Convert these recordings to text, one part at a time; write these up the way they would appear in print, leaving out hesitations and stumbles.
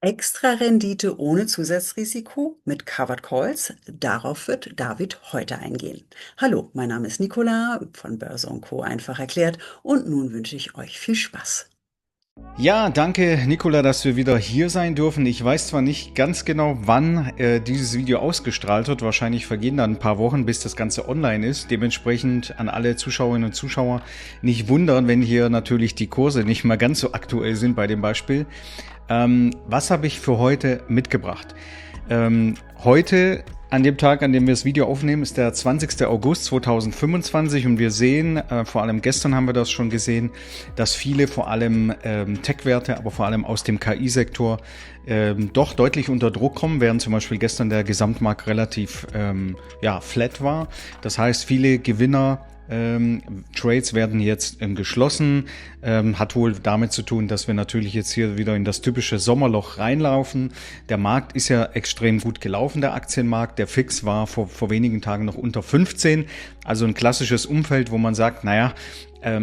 Extra Rendite ohne Zusatzrisiko mit Covered Calls. Darauf wird David heute eingehen. Hallo, mein Name ist Nicola von Börse und Co. einfach erklärt und nun wünsche ich euch viel Spaß. Ja, danke Nicola, dass wir wieder hier sein dürfen. Ich weiß zwar nicht ganz genau, wann dieses Video ausgestrahlt wird. Wahrscheinlich vergehen dann ein paar Wochen, bis das Ganze online ist. Dementsprechend an alle Zuschauerinnen und Zuschauer nicht wundern, wenn hier natürlich die Kurse nicht mal ganz so aktuell sind bei dem Beispiel. Was habe ich für heute mitgebracht? Heute, an dem Tag, an dem wir das Video aufnehmen, ist der 20. August 2025 und wir sehen, vor allem gestern haben wir das schon gesehen, dass viele vor allem Tech-Werte, aber vor allem aus dem KI-Sektor doch deutlich unter Druck kommen, während zum Beispiel gestern der Gesamtmarkt relativ flat war. Das heißt, viele Gewinner Trades werden jetzt geschlossen, hat wohl damit zu tun, dass wir natürlich jetzt hier wieder in das typische Sommerloch reinlaufen. Der Markt ist ja extrem gut gelaufen, der Aktienmarkt. Der Fix war vor wenigen Tagen noch unter 15, also ein klassisches Umfeld, wo man sagt, naja,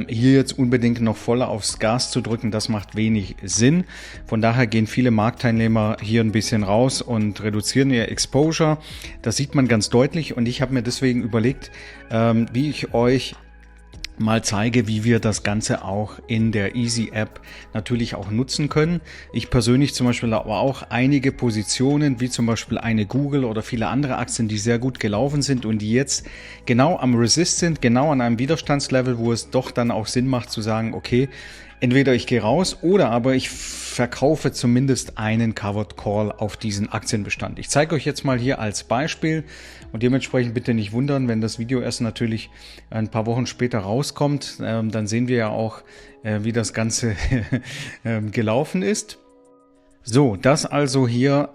hier jetzt unbedingt noch voll aufs Gas zu drücken, das macht wenig Sinn. Von daher gehen viele Marktteilnehmer hier ein bisschen raus und reduzieren ihr Exposure. Das sieht man ganz deutlich und ich habe mir deswegen überlegt, wie ich euch mal zeige, wie wir das Ganze auch in der Easy App natürlich auch nutzen können. Ich persönlich zum Beispiel aber auch einige Positionen, wie zum Beispiel eine Google oder viele andere Aktien, die sehr gut gelaufen sind und die jetzt genau am Resist sind, genau an einem Widerstandslevel, wo es doch dann auch Sinn macht zu sagen, okay, entweder ich gehe raus oder aber ich verkaufe zumindest einen Covered Call auf diesen Aktienbestand. Ich zeige euch jetzt mal hier als Beispiel und dementsprechend bitte nicht wundern, wenn das Video erst natürlich ein paar Wochen später rauskommt. Dann sehen wir ja auch, wie das Ganze gelaufen ist. So, das also hier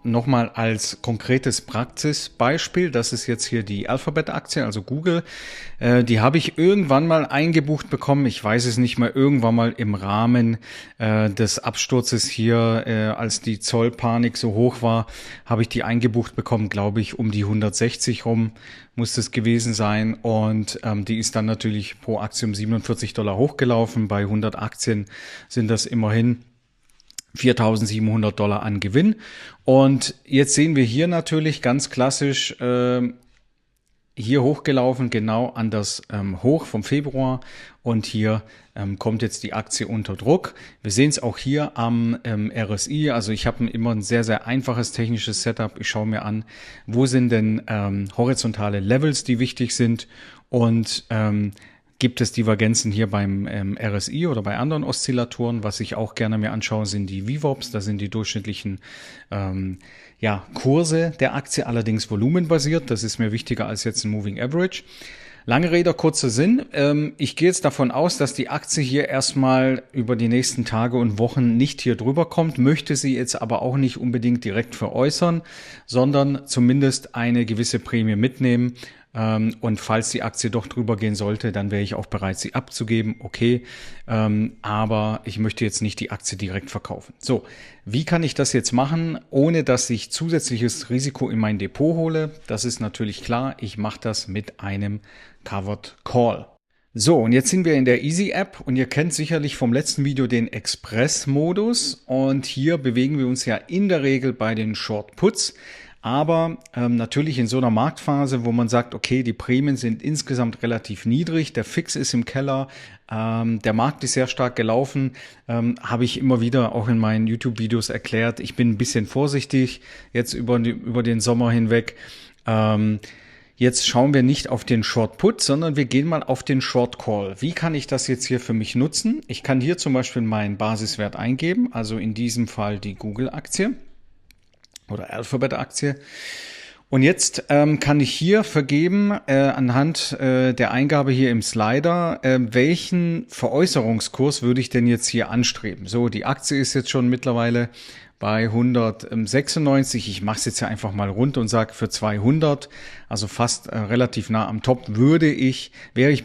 nochmal als konkretes Praxisbeispiel. Das ist jetzt hier die Alphabet-Aktie, also Google. Die habe ich irgendwann mal eingebucht bekommen. Ich weiß es nicht mehr, irgendwann mal im Rahmen des Absturzes hier, als die Zollpanik so hoch war, habe ich die eingebucht bekommen, glaube ich, um die 160 rum muss es gewesen sein. Und die ist dann natürlich pro Aktie um $47 hochgelaufen. Bei 100 Aktien sind das immerhin $4.700 an Gewinn. Und jetzt sehen wir hier natürlich ganz klassisch hier hochgelaufen, genau an das Hoch vom Februar. Und hier kommt jetzt die Aktie unter Druck. Wir sehen es auch hier am RSI. Also ich habe immer ein sehr, sehr einfaches technisches Setup. Ich schaue mir an, wo sind denn horizontale Levels, die wichtig sind. Und gibt es Divergenzen hier beim RSI oder bei anderen Oszillatoren? Was ich auch gerne mir anschaue, sind die VWAPs. Das sind die durchschnittlichen Kurse der Aktie, allerdings volumenbasiert. Das ist mir wichtiger als jetzt ein Moving Average. Lange Rede, kurzer Sinn. Ich gehe jetzt davon aus, dass die Aktie hier erstmal über die nächsten Tage und Wochen nicht hier drüber kommt, möchte sie jetzt aber auch nicht unbedingt direkt veräußern, sondern zumindest eine gewisse Prämie mitnehmen. Und falls die Aktie doch drüber gehen sollte, dann wäre ich auch bereit, sie abzugeben. Okay, aber ich möchte jetzt nicht die Aktie direkt verkaufen. So, wie kann ich das jetzt machen, ohne dass ich zusätzliches Risiko in mein Depot hole? Das ist natürlich klar. Ich mache das mit einem Covered Call. So, und jetzt sind wir in der Easy App und ihr kennt sicherlich vom letzten Video den Express-Modus und hier bewegen wir uns ja in der Regel bei den Short Puts. Aber natürlich in so einer Marktphase, wo man sagt, okay, die Prämien sind insgesamt relativ niedrig, der Fix ist im Keller, der Markt ist sehr stark gelaufen, habe ich immer wieder auch in meinen YouTube-Videos erklärt, ich bin ein bisschen vorsichtig jetzt über den Sommer hinweg. Jetzt schauen wir nicht auf den Short Put, sondern wir gehen mal auf den Short Call. Wie kann ich das jetzt hier für mich nutzen? Ich kann hier zum Beispiel meinen Basiswert eingeben, also in diesem Fall die Google-Aktie oder Alphabet-Aktie. Und jetzt kann ich hier vergeben, anhand der Eingabe hier im Slider, welchen Veräußerungskurs würde ich denn jetzt hier anstreben. So, die Aktie ist jetzt schon mittlerweile bei 196. Ich mache es jetzt ja einfach mal rund und sage für 200, also fast relativ nah am Top, wäre ich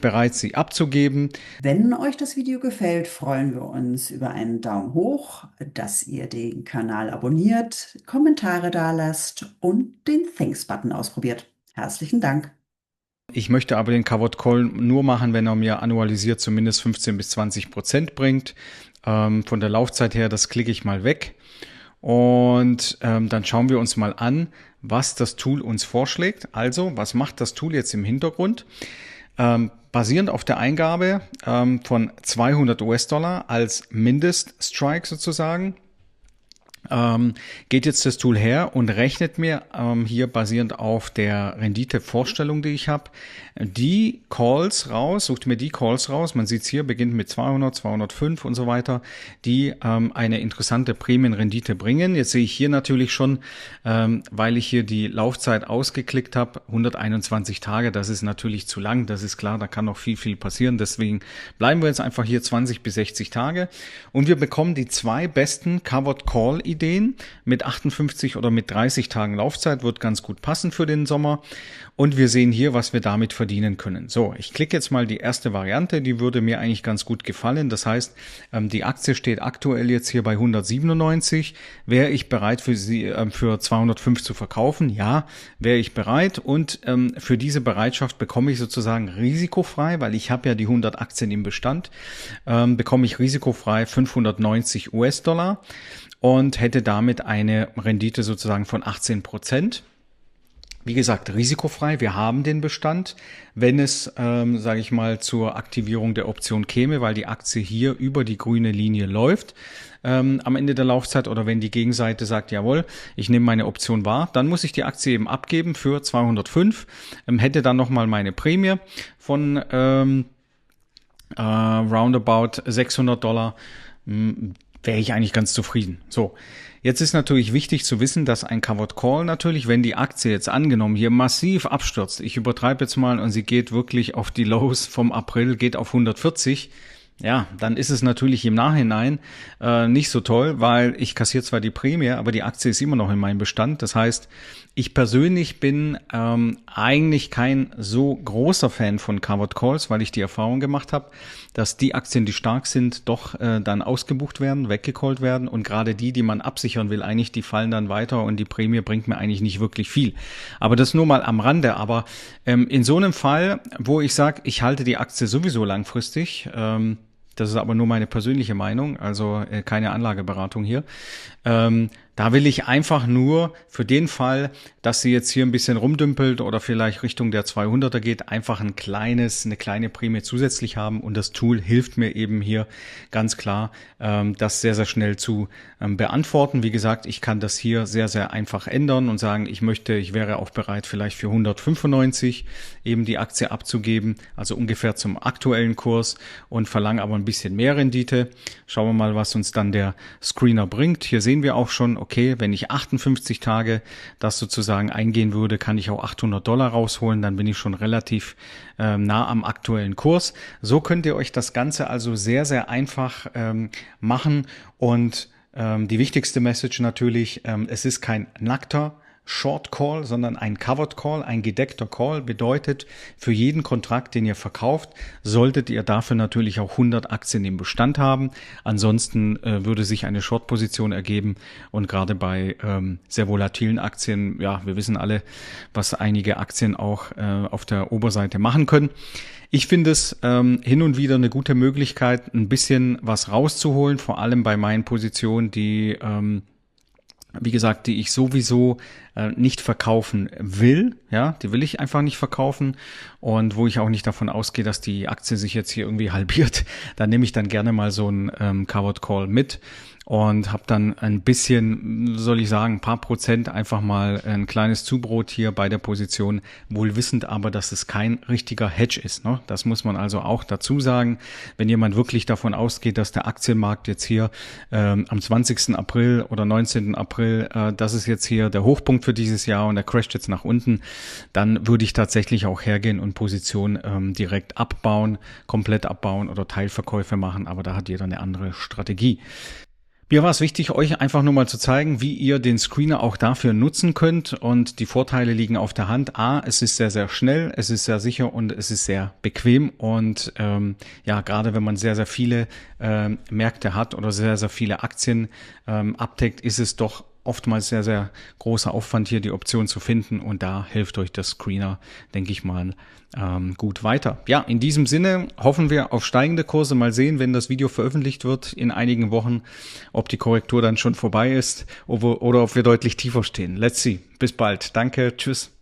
bereit, sie abzugeben. Wenn euch das Video gefällt, freuen wir uns über einen Daumen hoch, dass ihr den Kanal abonniert, Kommentare dalasst und den Thanks-Button ausprobiert. Herzlichen Dank. Ich möchte aber den Covered Call nur machen, wenn er mir annualisiert zumindest 15 bis 20% bringt. Von der Laufzeit her, das klicke ich mal weg. Und dann schauen wir uns mal an, was das Tool uns vorschlägt. Also, was macht das Tool jetzt im Hintergrund? Basierend auf der Eingabe von 200 US-Dollar als Mindeststrike sozusagen, geht jetzt das Tool her und rechnet mir hier basierend auf der Renditevorstellung, die ich habe, die Calls raus, sucht mir die Calls raus, man sieht es hier, beginnt mit 200, 205 und so weiter, die eine interessante Prämienrendite bringen. Jetzt sehe ich hier natürlich schon, weil ich hier die Laufzeit ausgeklickt habe, 121 Tage, das ist natürlich zu lang, das ist klar, da kann noch viel passieren, deswegen bleiben wir jetzt einfach hier 20 bis 60 Tage und wir bekommen die zwei besten Covered Call Ideen mit 58 oder mit 30 Tagen Laufzeit, wird ganz gut passen für den Sommer. Und wir sehen hier, was wir damit verdienen können. So, ich klicke jetzt mal die erste Variante, die würde mir eigentlich ganz gut gefallen. Das heißt, die Aktie steht aktuell jetzt hier bei 197. Wäre ich bereit für sie für 205 zu verkaufen? Ja, wäre ich bereit. Und für diese Bereitschaft bekomme ich sozusagen risikofrei, weil ich habe ja die 100 Aktien im Bestand, bekomme ich risikofrei 590 US-Dollar und hätte damit eine Rendite sozusagen von 18%. Wie gesagt, risikofrei, wir haben den Bestand, wenn es, sage ich mal, zur Aktivierung der Option käme, weil die Aktie hier über die grüne Linie läuft am Ende der Laufzeit oder wenn die Gegenseite sagt, jawohl, ich nehme meine Option wahr, dann muss ich die Aktie eben abgeben für 205, hätte dann nochmal meine Prämie von roundabout 600 Dollar, wäre ich eigentlich ganz zufrieden. So, jetzt ist natürlich wichtig zu wissen, dass ein Covered Call natürlich, wenn die Aktie jetzt angenommen hier massiv abstürzt, ich übertreibe jetzt mal und sie geht wirklich auf die Lows vom April, geht auf 140, ja, dann ist es natürlich im Nachhinein nicht so toll, weil ich kassiere zwar die Prämie, aber die Aktie ist immer noch in meinem Bestand. Das heißt, ich persönlich bin eigentlich kein so großer Fan von Covered Calls, weil ich die Erfahrung gemacht habe, dass die Aktien, die stark sind, doch dann ausgebucht werden, weggecallt werden und gerade die man absichern will, eigentlich, die fallen dann weiter und die Prämie bringt mir eigentlich nicht wirklich viel. Aber das nur mal am Rande. Aber in so einem Fall, wo ich sage, ich halte die Aktie sowieso langfristig, das ist aber nur meine persönliche Meinung, also keine Anlageberatung hier. Da will ich einfach nur für den Fall, dass sie jetzt hier ein bisschen rumdümpelt oder vielleicht Richtung der 200er geht, einfach eine kleine Prämie zusätzlich haben und das Tool hilft mir eben hier ganz klar, das sehr schnell zu beantworten. Wie gesagt, ich kann das hier sehr einfach ändern und sagen, ich wäre auch bereit vielleicht für 195 eben die Aktie abzugeben, also ungefähr zum aktuellen Kurs und verlange aber ein bisschen mehr Rendite. Schauen wir mal, was uns dann der Screener bringt. Hier sehen wir auch schon, okay, wenn ich 58 Tage das sozusagen eingehen würde, kann ich auch 800 Dollar rausholen, dann bin ich schon relativ nah am aktuellen Kurs. So könnt ihr euch das Ganze also sehr einfach machen und die wichtigste Message natürlich, es ist kein nackter Short Call, sondern ein Covered Call, ein gedeckter Call bedeutet, für jeden Kontrakt, den ihr verkauft, solltet ihr dafür natürlich auch 100 Aktien im Bestand haben. Ansonsten würde sich eine Short-Position ergeben und gerade bei sehr volatilen Aktien, ja, wir wissen alle, was einige Aktien auch auf der Oberseite machen können. Ich finde es hin und wieder eine gute Möglichkeit, ein bisschen was rauszuholen, vor allem bei meinen Positionen, die wie gesagt, die ich sowieso nicht verkaufen will, ja, die will ich einfach nicht verkaufen und wo ich auch nicht davon ausgehe, dass die Aktie sich jetzt hier irgendwie halbiert, dann nehme ich dann gerne mal so einen Covered Call mit und habe dann ein bisschen, soll ich sagen, ein paar Prozent einfach mal ein kleines Zubrot hier bei der Position, wohl wissend aber, dass es kein richtiger Hedge ist, ne? Das muss man also auch dazu sagen, wenn jemand wirklich davon ausgeht, dass der Aktienmarkt jetzt hier am 20. April oder 19. April, das ist jetzt hier der Hochpunkt für dieses Jahr und der crasht jetzt nach unten, dann würde ich tatsächlich auch hergehen und Position direkt abbauen, komplett abbauen oder Teilverkäufe machen, aber da hat jeder eine andere Strategie. Mir war es wichtig, euch einfach nur mal zu zeigen, wie ihr den Screener auch dafür nutzen könnt und die Vorteile liegen auf der Hand. A, es ist sehr schnell, es ist sehr sicher und es ist sehr bequem und ja, gerade wenn man sehr viele Märkte hat oder sehr viele Aktien abdeckt, ist es doch oftmals sehr, sehr großer Aufwand, hier die Option zu finden. Und da hilft euch der Screener, denke ich mal, gut weiter. Ja, in diesem Sinne hoffen wir auf steigende Kurse. Mal sehen, wenn das Video veröffentlicht wird in einigen Wochen, ob die Korrektur dann schon vorbei ist oder ob wir deutlich tiefer stehen. Let's see. Bis bald. Danke. Tschüss.